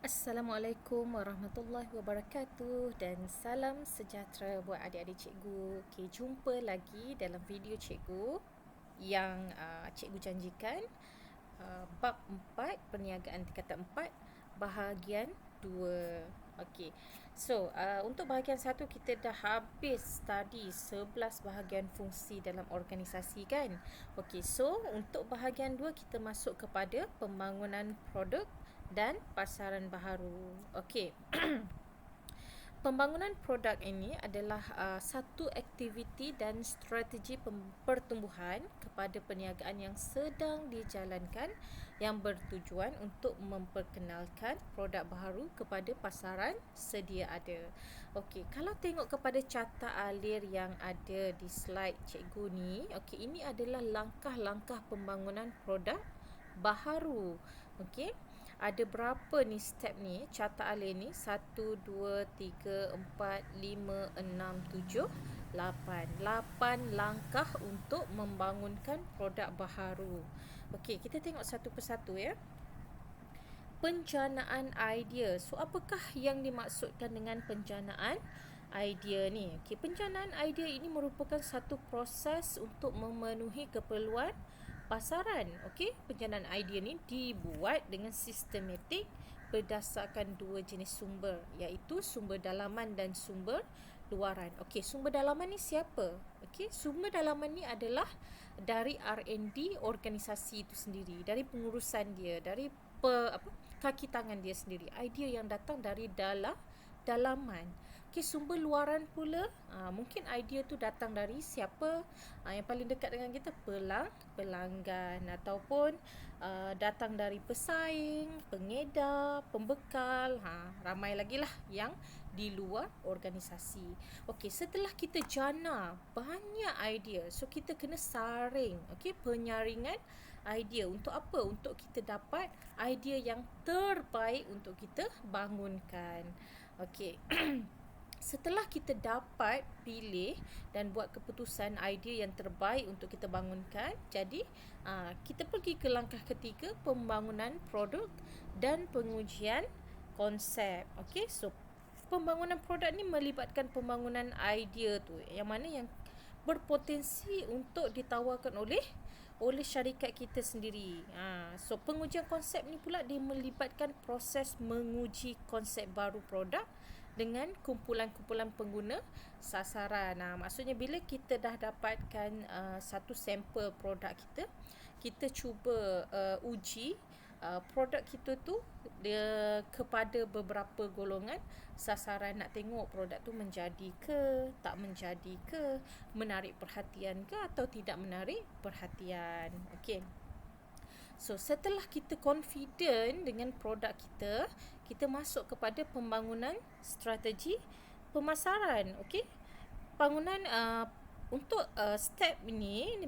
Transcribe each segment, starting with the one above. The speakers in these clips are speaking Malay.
Assalamualaikum warahmatullahi wabarakatuh dan salam sejahtera buat adik-adik cikgu. Okey, jumpa lagi dalam video cikgu yang cikgu janjikan bab 4 perniagaan tingkatan 4 bahagian 2. Okey. So, untuk bahagian 1 kita dah habis study 11 bahagian fungsi dalam organisasi kan. Okey, so untuk bahagian 2 kita masuk kepada pembangunan produk dan pasaran baharu. Okey. Pembangunan produk ini adalah satu aktiviti dan strategi pertumbuhan kepada perniagaan yang sedang dijalankan yang bertujuan untuk memperkenalkan produk baharu kepada pasaran sedia ada. Okey, kalau tengok kepada carta alir yang ada di slide cikgu ni, okey, ini adalah langkah-langkah pembangunan produk baharu. Okey. Ada berapa ni step ni, carta alir ni? 1, 2, 3, 4, 5, 6, 7, 8. 8 langkah untuk membangunkan produk baharu. Okey, kita tengok satu persatu ya. Penjanaan idea. So, apakah yang dimaksudkan dengan penjanaan idea ni? Okey, penjanaan idea ini merupakan satu proses untuk memenuhi keperluan pasaran. Okey, penjanaan idea ni dibuat dengan sistematik berdasarkan dua jenis sumber, iaitu sumber dalaman dan sumber luaran. Okey, sumber dalaman ni siapa? Okey, sumber dalaman ni adalah dari R&D organisasi itu sendiri, dari pengurusan dia, dari kaki tangan dia sendiri. Idea yang datang dari dalaman. Okey, sumber luaran pula, mungkin idea tu datang dari siapa? Yang paling dekat dengan kita, pelanggan, ataupun datang dari pesaing, pengedar, pembekal, ramai lagi lah yang di luar organisasi. Okey, setelah kita jana banyak idea, so kita kena saring, okey, penyaringan idea. Untuk apa? Untuk kita dapat idea yang terbaik untuk kita bangunkan. Okey. Setelah kita dapat pilih dan buat keputusan idea yang terbaik untuk kita bangunkan, jadi kita pergi ke langkah ketiga, pembangunan produk dan pengujian konsep. Okey, so pembangunan produk ni melibatkan pembangunan idea tu, yang mana yang berpotensi untuk ditawarkan oleh syarikat kita sendiri. So pengujian konsep ni pula dia melibatkan proses menguji konsep baru produk dengan kumpulan-kumpulan pengguna sasaran. Maksudnya bila kita dah dapatkan satu sampel produk kita, kita cuba uji produk kita tu dia kepada beberapa golongan sasaran, nak tengok produk tu menjadi ke, tak menjadi ke, menarik perhatian ke atau tidak menarik perhatian. Okey. So, setelah kita confident dengan produk kita, kita masuk kepada pembangunan strategi pemasaran. Okey. Bangunan untuk step ini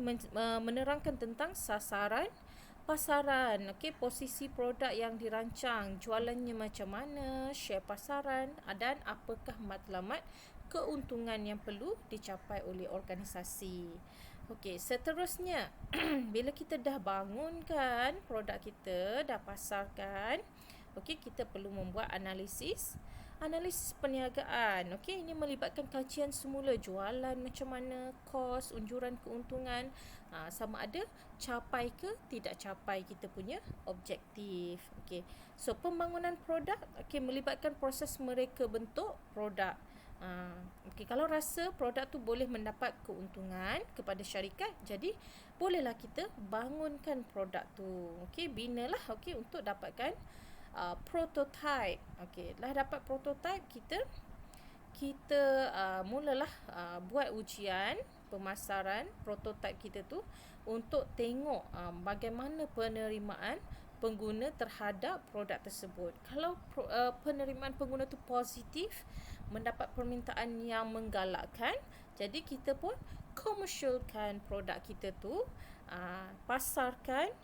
menerangkan tentang sasaran pasaran, okey, posisi produk yang dirancang, jualannya macam mana, share pasaran, dan apakah matlamat keuntungan yang perlu dicapai oleh organisasi. Okey, seterusnya bila kita dah bangunkan produk kita, dah pasarkan, okey, kita perlu membuat analisis perniagaan. Okey, ini melibatkan kajian semula jualan macam mana, kos, unjuran keuntungan, sama ada capai ke tidak capai kita punya objektif. Okey. So pembangunan produk melibatkan proses mereka bentuk produk. Okey, kalau rasa produk tu boleh mendapat keuntungan kepada syarikat, jadi bolehlah kita bangunkan produk tu. Okey, binalah untuk dapatkan prototype. Okey, dah dapat prototype, kita mulalah buat ujian pemasaran prototype kita tu untuk tengok bagaimana penerimaan pengguna terhadap produk tersebut. Kalau penerimaan pengguna tu positif, mendapat permintaan yang menggalakkan, jadi kita pun komersialkan produk kita tu, pasarkan,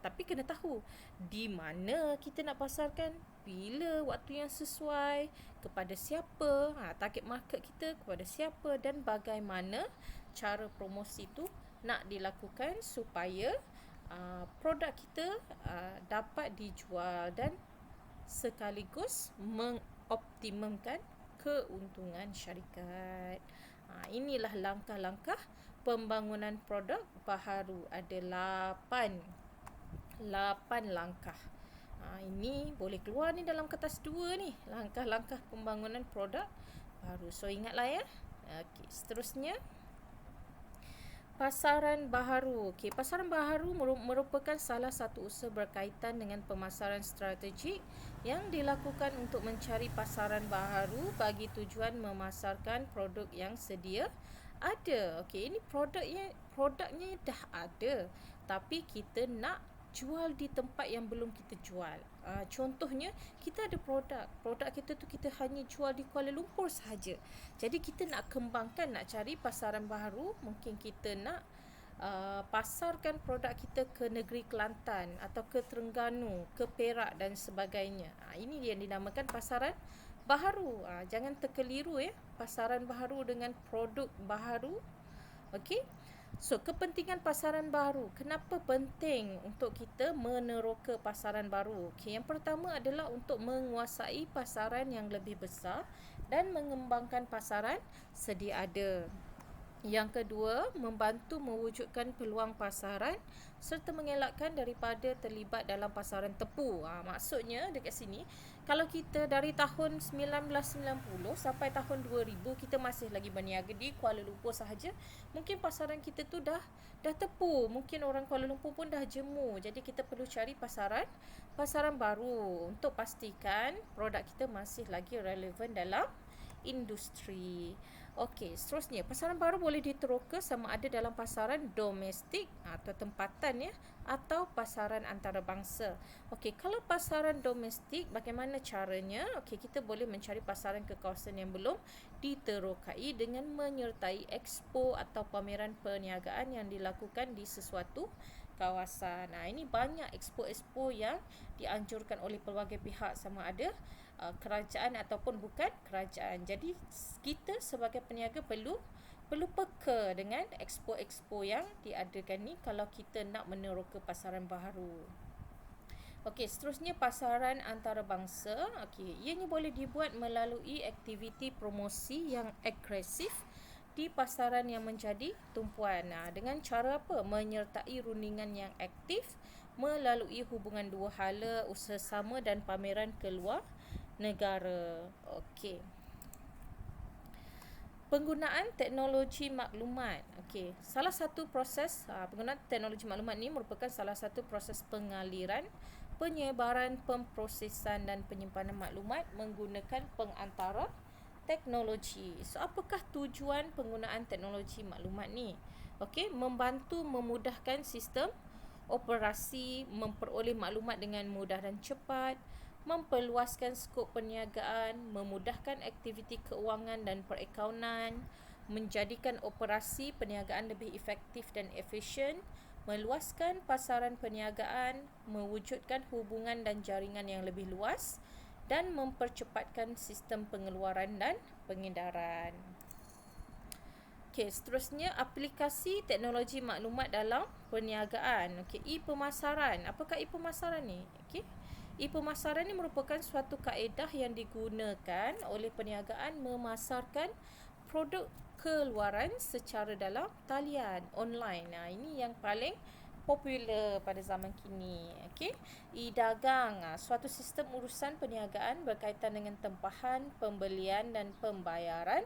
tapi kena tahu di mana kita nak pasarkan, bila waktu yang sesuai, kepada siapa, target market kita kepada siapa, dan bagaimana cara promosi tu nak dilakukan supaya produk kita dapat dijual dan sekaligus mengoptimumkan keuntungan syarikat. Inilah langkah-langkah pembangunan produk baharu. Ada 8 langkah. Ini boleh keluar ni dalam kertas 2 ni, langkah-langkah pembangunan produk baru. So ingatlah ya. Okey, seterusnya pasaran baharu. Okey, pasaran baharu merupakan salah satu usaha berkaitan dengan pemasaran strategik yang dilakukan untuk mencari pasaran baharu bagi tujuan memasarkan produk yang sedia ada. Okey, ini produknya dah ada, tapi kita nak jual di tempat yang belum kita jual. Contohnya, kita ada produk kita tu kita hanya jual di Kuala Lumpur sahaja. Jadi kita nak kembangkan, nak cari pasaran baharu. Mungkin kita nak pasarkan produk kita ke negeri Kelantan atau ke Terengganu, ke Perak dan sebagainya. Ini yang dinamakan pasaran baharu. Jangan terkeliru ya, pasaran baharu dengan produk baharu. Okey. So, kepentingan pasaran baru. Kenapa penting untuk kita meneroka pasaran baru? Okay, yang pertama adalah untuk menguasai pasaran yang lebih besar dan mengembangkan pasaran sedia ada. Yang kedua, membantu mewujudkan peluang pasaran serta mengelakkan daripada terlibat dalam pasaran tepu. Maksudnya dekat sini, kalau kita dari tahun 1990 sampai tahun 2000 kita masih lagi berniaga di Kuala Lumpur sahaja, mungkin pasaran kita tu dah tepu. Mungkin orang Kuala Lumpur pun dah jemu. Jadi kita perlu cari pasaran baru untuk pastikan produk kita masih lagi relevan dalam industri. Okey, seterusnya pasaran baru boleh diteroka sama ada dalam pasaran domestik atau tempatan ya, atau pasaran antarabangsa. Okey, kalau pasaran domestik bagaimana caranya? Okey, kita boleh mencari pasaran ke kawasan yang belum diterokai dengan menyertai expo atau pameran perniagaan yang dilakukan di sesuatu kawasan. Ini banyak expo-expo yang dianjurkan oleh pelbagai pihak, sama ada kerajaan ataupun bukan kerajaan. Jadi kita sebagai peniaga perlu peka dengan expo-expo yang diadakan ni kalau kita nak meneroka pasaran baharu. Okey, seterusnya pasaran antarabangsa. Okey, ianya boleh dibuat melalui aktiviti promosi yang agresif di pasaran yang menjadi tumpuan. Dengan cara apa? Menyertai rundingan yang aktif melalui hubungan dua hala, usaha sama dan pameran keluar negara. Okey. Penggunaan teknologi maklumat. Okey, salah satu proses penggunaan teknologi maklumat ni merupakan salah satu proses pengaliran, penyebaran, pemprosesan dan penyimpanan maklumat menggunakan pengantara teknologi. So, apakah tujuan penggunaan teknologi maklumat ni? Okey, membantu memudahkan sistem operasi, memperoleh maklumat dengan mudah dan cepat, memperluaskan skop perniagaan, memudahkan aktiviti keuangan dan perakaunan, menjadikan operasi perniagaan lebih efektif dan efisien, meluaskan pasaran perniagaan, mewujudkan hubungan dan jaringan yang lebih luas, dan mempercepatkan sistem pengeluaran dan pengedaran. Okey, seterusnya aplikasi teknologi maklumat dalam perniagaan. Okey, e-pemasaran. Apakah e-pemasaran ni? Okey. E-pemasaran ini merupakan suatu kaedah yang digunakan oleh perniagaan memasarkan produk keluaran secara dalam talian online. Ini yang paling popular pada zaman kini. Okey, e-dagang, suatu sistem urusan perniagaan berkaitan dengan tempahan, pembelian dan pembayaran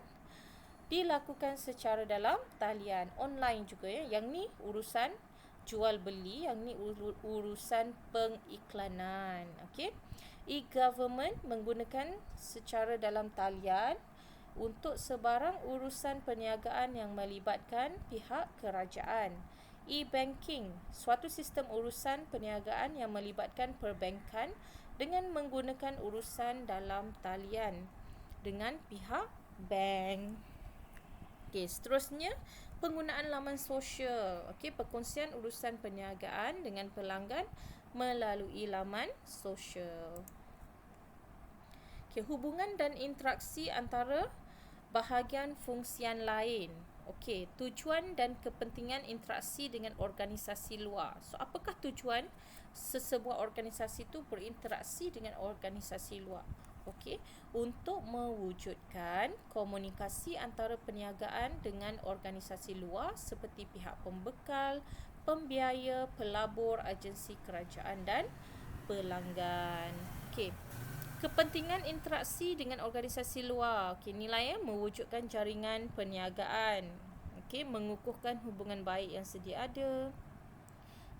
dilakukan secara dalam talian online juga ya. Yang ni urusan jual beli, yang ni urusan pengiklanan. Okey. E-government menggunakan secara dalam talian untuk sebarang urusan perniagaan yang melibatkan pihak kerajaan. E-banking, suatu sistem urusan perniagaan yang melibatkan perbankan dengan menggunakan urusan dalam talian dengan pihak bank. Okey, seterusnya penggunaan laman sosial. Okey, perkongsian urusan perniagaan dengan pelanggan melalui laman sosial. Okey, hubungan dan interaksi antara bahagian fungsian lain. Okey, tujuan dan kepentingan interaksi dengan organisasi luar. So, apakah tujuan sesebuah organisasi itu berinteraksi dengan organisasi luar. Okey, untuk mewujudkan komunikasi antara perniagaan dengan organisasi luar seperti pihak pembekal, pembiaya, pelabur, agensi kerajaan dan pelanggan. Okey. Kepentingan interaksi dengan organisasi luar. Okey, nilai mewujudkan jaringan perniagaan. Okey, mengukuhkan hubungan baik yang sedia ada,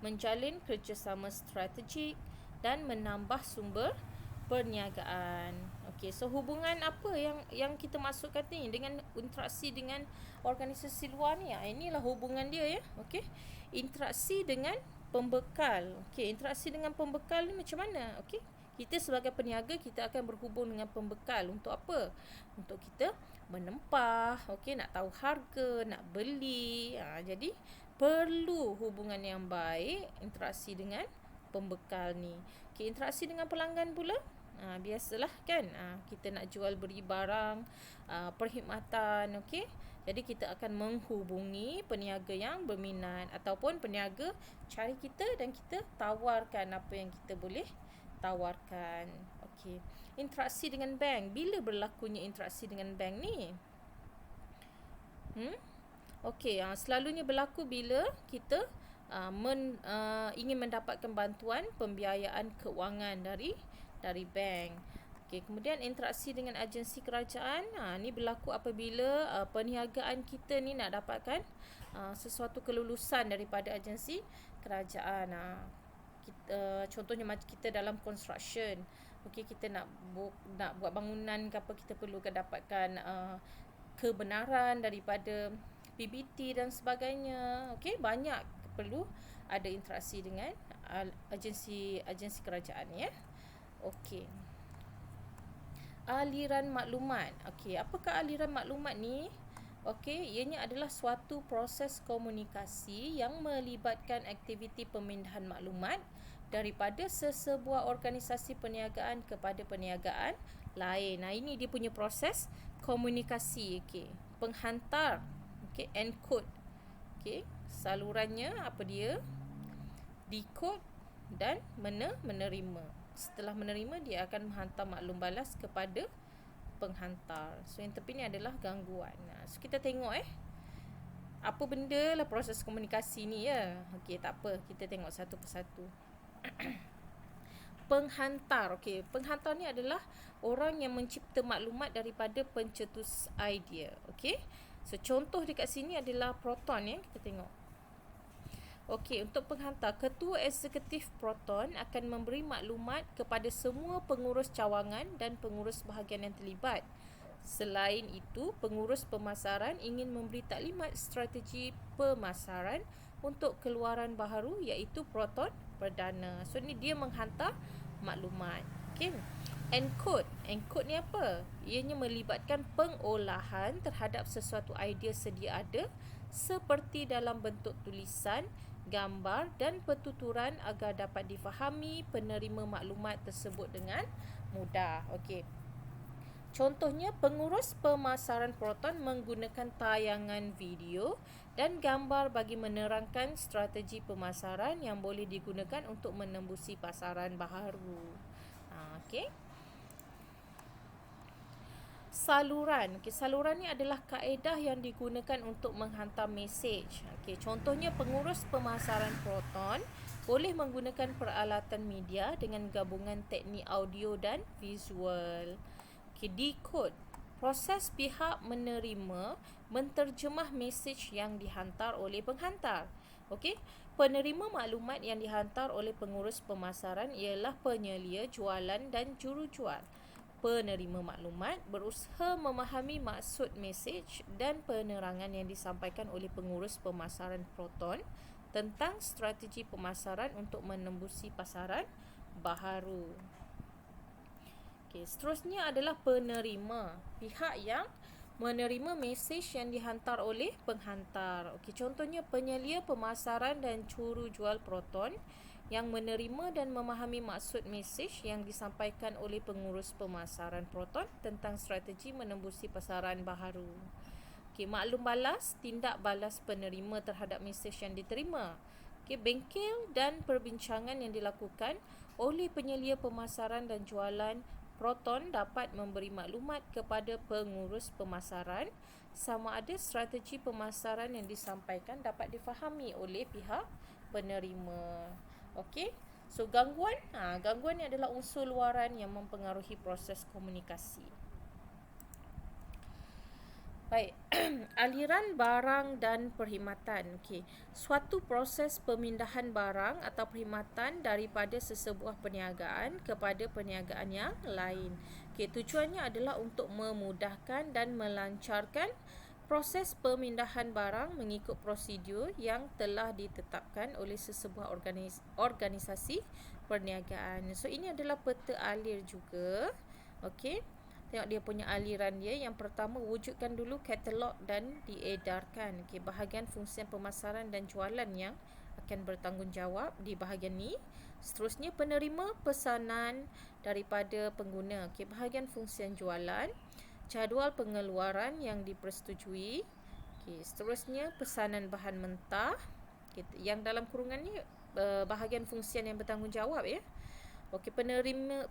menjalin kerjasama strategik dan menambah sumber perniagaan. Okey, so hubungan apa yang kita masukkan ni dengan interaksi dengan organisasi luar ni? Inilah hubungan dia ya. Okey. Interaksi dengan pembekal. Okey, interaksi dengan pembekal ni macam mana? Okey. Kita sebagai peniaga kita akan berhubung dengan pembekal untuk apa? Untuk kita menempah, okey, nak tahu harga, nak beli. Jadi perlu hubungan yang baik interaksi dengan pembekal ni. Okey, interaksi dengan pelanggan pula. Biasalah kan, kita nak jual beri barang, perkhidmatan, okey. Jadi kita akan menghubungi peniaga yang berminat ataupun peniaga cari kita dan kita tawarkan apa yang kita boleh tawarkan. Okey. Interaksi dengan bank. Bila berlakunya interaksi dengan bank ni? Okey, selalunya berlaku bila kita ingin mendapatkan bantuan pembiayaan keuangan dari bank. Okey, kemudian interaksi dengan agensi kerajaan. Ni berlaku apabila perniagaan kita ni nak dapatkan sesuatu kelulusan daripada agensi kerajaan. Contohnya macam kita dalam construction. Okey, kita nak buat bangunan ke apa, kita perlukan dapatkan kebenaran daripada PBT dan sebagainya. Okey, banyak perlu ada interaksi dengan agensi kerajaan ya. Okey. Aliran maklumat. Okey, apakah aliran maklumat ni? Okey, ianya adalah suatu proses komunikasi yang melibatkan aktiviti pemindahan maklumat daripada sesebuah organisasi perniagaan kepada perniagaan lain. Ini dia punya proses komunikasi. Okey, penghantar. Okey, encode. Okey, salurannya apa dia? Decode dan menerima. Setelah menerima, dia akan menghantar maklum balas kepada penghantar. So yang tepi ni adalah gangguan. So kita tengok apa benda lah proses komunikasi ni ya. Okey, tak apa, kita tengok satu persatu. Penghantar. Okey, penghantar ni adalah orang yang mencipta maklumat daripada pencetus idea. Okey. So contoh dekat sini adalah Proton ya, kita tengok. Okey, untuk penghantar, ketua eksekutif Proton akan memberi maklumat kepada semua pengurus cawangan dan pengurus bahagian yang terlibat. Selain itu, pengurus pemasaran ingin memberi taklimat strategi pemasaran untuk keluaran baharu iaitu Proton perdana. So ni dia menghantar maklumat. Okey. Encode. Encode ni apa? Ianya melibatkan pengolahan terhadap sesuatu idea sedia ada seperti dalam bentuk tulisan, gambar dan pertuturan agar dapat difahami penerima maklumat tersebut dengan mudah. Okey. Contohnya, pengurus pemasaran Proton menggunakan tayangan video dan gambar bagi menerangkan strategi pemasaran yang boleh digunakan untuk menembusi pasaran baharu. Okey. Saluran. Okey, saluran ni adalah kaedah yang digunakan untuk menghantar mesej. Okey, contohnya pengurus pemasaran Proton boleh menggunakan peralatan media dengan gabungan teknik audio dan visual. Okey, decode. Proses pihak menerima menterjemah mesej yang dihantar oleh penghantar. Okey, penerima maklumat yang dihantar oleh pengurus pemasaran ialah penyelia, jualan dan jurujual. Penerima maklumat berusaha memahami maksud mesej dan penerangan yang disampaikan oleh pengurus pemasaran Proton tentang strategi pemasaran untuk menembusi pasaran baharu. Okey, seterusnya adalah penerima. Pihak yang menerima mesej yang dihantar oleh penghantar. Okey, contohnya penyelia pemasaran dan jurujual Proton yang menerima dan memahami maksud mesej yang disampaikan oleh pengurus pemasaran Proton tentang strategi menembusi pasaran baharu. Okey, maklum balas, tindak balas penerima terhadap mesej yang diterima. Okey, bengkel dan perbincangan yang dilakukan oleh penyelia pemasaran dan jualan Proton dapat memberi maklumat kepada pengurus pemasaran sama ada strategi pemasaran yang disampaikan dapat difahami oleh pihak penerima. Okey. So gangguan, gangguan ni adalah unsur luaran yang mempengaruhi proses komunikasi. Baik, aliran barang dan perkhidmatan. Okey, suatu proses pemindahan barang atau perkhidmatan daripada sesebuah perniagaan kepada perniagaan yang lain. Okey, tujuannya adalah untuk memudahkan dan melancarkan proses pemindahan barang mengikut prosedur yang telah ditetapkan oleh sesebuah organisasi perniagaan. So ini adalah peta alir juga. Okey. Tengok dia punya aliran dia. Yang pertama, wujudkan dulu katalog dan diedarkan. Okey, bahagian fungsian pemasaran dan jualan yang akan bertanggungjawab di bahagian ni. Seterusnya, penerima pesanan daripada pengguna. Okey, bahagian fungsian jualan. Jadual pengeluaran yang dipersetujui. Okey, seterusnya pesanan bahan mentah. Okey, yang dalam kurungan ni bahagian fungsian yang bertanggungjawab ya. Okey,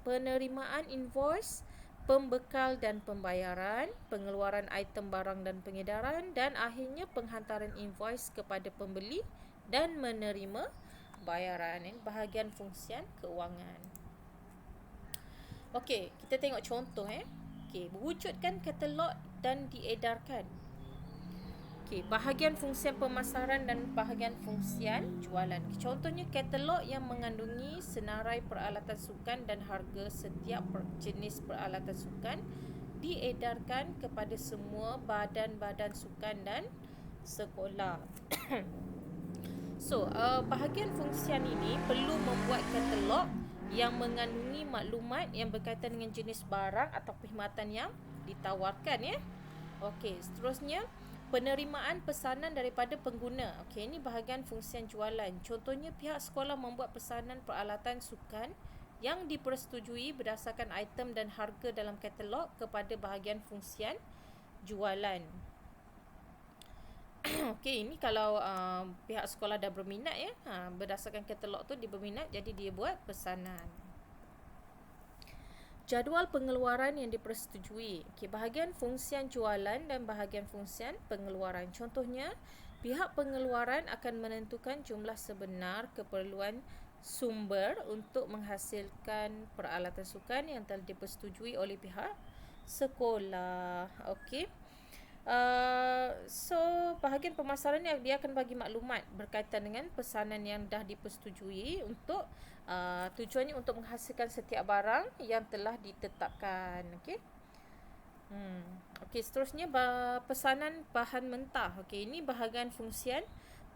penerimaan invoice, pembekal dan pembayaran, pengeluaran item barang dan pengedaran, dan akhirnya penghantaran invoice kepada pembeli dan menerima bayaran. Ini bahagian fungsian keuangan. Okey, kita tengok contoh Okey, wujudkan katalog dan diedarkan. Okey, bahagian fungsian pemasaran dan bahagian fungsian jualan. Contohnya katalog yang mengandungi senarai peralatan sukan dan harga setiap jenis peralatan sukan diedarkan kepada semua badan-badan sukan dan sekolah. So, bahagian fungsian ini perlu membuat katalog yang mengandungi maklumat yang berkaitan dengan jenis barang atau perkhidmatan yang ditawarkan ya. Okey, seterusnya penerimaan pesanan daripada pengguna. Okey, ini bahagian fungsian jualan. Contohnya pihak sekolah membuat pesanan peralatan sukan yang dipersetujui berdasarkan item dan harga dalam katalog kepada bahagian fungsian jualan. Okey, ini kalau pihak sekolah dah berminat ya, berdasarkan katalog tu dia berminat, jadi dia buat pesanan. Jadual pengeluaran yang dipersetujui. Okey, bahagian fungsian jualan dan bahagian fungsian pengeluaran. Contohnya, pihak pengeluaran akan menentukan jumlah sebenar keperluan sumber untuk menghasilkan peralatan sukan yang telah dipersetujui oleh pihak sekolah. Okey. So bahagian pemasaran ni dia akan bagi maklumat berkaitan dengan pesanan yang dah dipersetujui untuk tujuannya untuk menghasilkan setiap barang yang telah ditetapkan. Okey. Okey, seterusnya pesanan bahan mentah. Okey, ini bahagian fungsian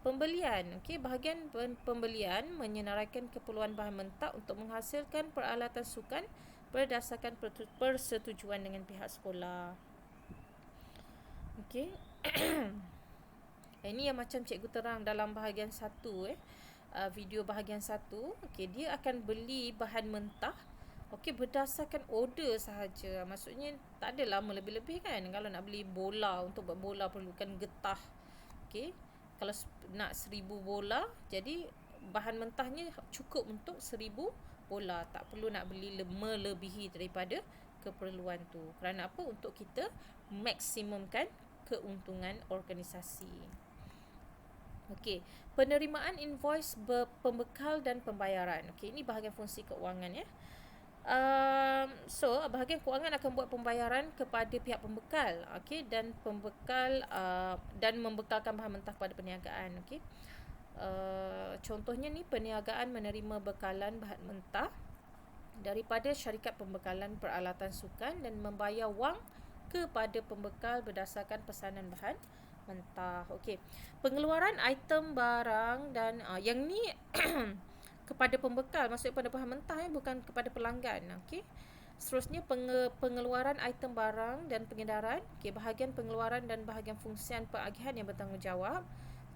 pembelian. Okey, bahagian pembelian menyenaraikan keperluan bahan mentah untuk menghasilkan peralatan sukan berdasarkan persetujuan dengan pihak sekolah. Okey. Ini yang macam cikgu terang dalam bahagian 1 video bahagian 1. Okey, dia akan beli bahan mentah berdasarkan order sahaja. Maksudnya tak adalah melebih-lebih kan. Kalau nak beli bola, untuk buat bola perlukan getah. Okey. Kalau nak 1000 bola, jadi bahan mentahnya cukup untuk 1000 bola. Tak perlu nak beli melebihi daripada keperluan tu. Kerana apa? Untuk kita maksimumkan keuntungan organisasi. Okey, penerimaan invoice, pembekal dan pembayaran. Okey, ini bahagian fungsi keuangan ya. So bahagian keuangan akan buat pembayaran kepada pihak pembekal, okey, dan pembekal dan membekalkan bahan mentah kepada perniagaan. Okey. Contohnya ni, perniagaan menerima bekalan bahan mentah daripada syarikat pembekalan peralatan sukan dan membayar wang kepada pembekal berdasarkan pesanan bahan mentah. Okey. Pengeluaran item barang dan yang ni kepada pembekal, maksudnya pada bahan mentah bukan kepada pelanggan. Okey. Seterusnya pengeluaran item barang dan pengedaran. Okey, bahagian pengeluaran dan bahagian fungsian pengagihan yang bertanggungjawab.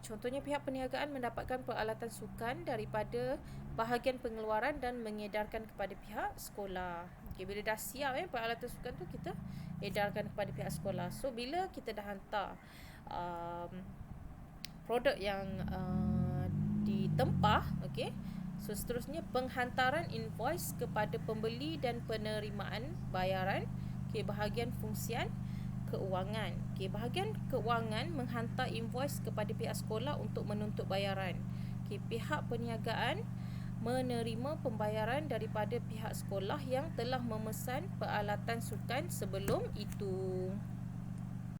Contohnya pihak perniagaan mendapatkan peralatan sukan daripada bahagian pengeluaran dan mengedarkan kepada pihak sekolah. Okey, bila dah siap peralatan sukan tu, kita edarkan kepada pihak sekolah. So bila kita dah hantar produk yang ditempah. Okey. So seterusnya penghantaran invoice kepada pembeli dan penerimaan bayaran. Okey, bahagian fungsian keuangan. Okey, bahagian keuangan menghantar invoice kepada pihak sekolah untuk menuntut bayaran. Okey, pihak perniagaan menerima pembayaran daripada pihak sekolah yang telah memesan peralatan sukan sebelum itu.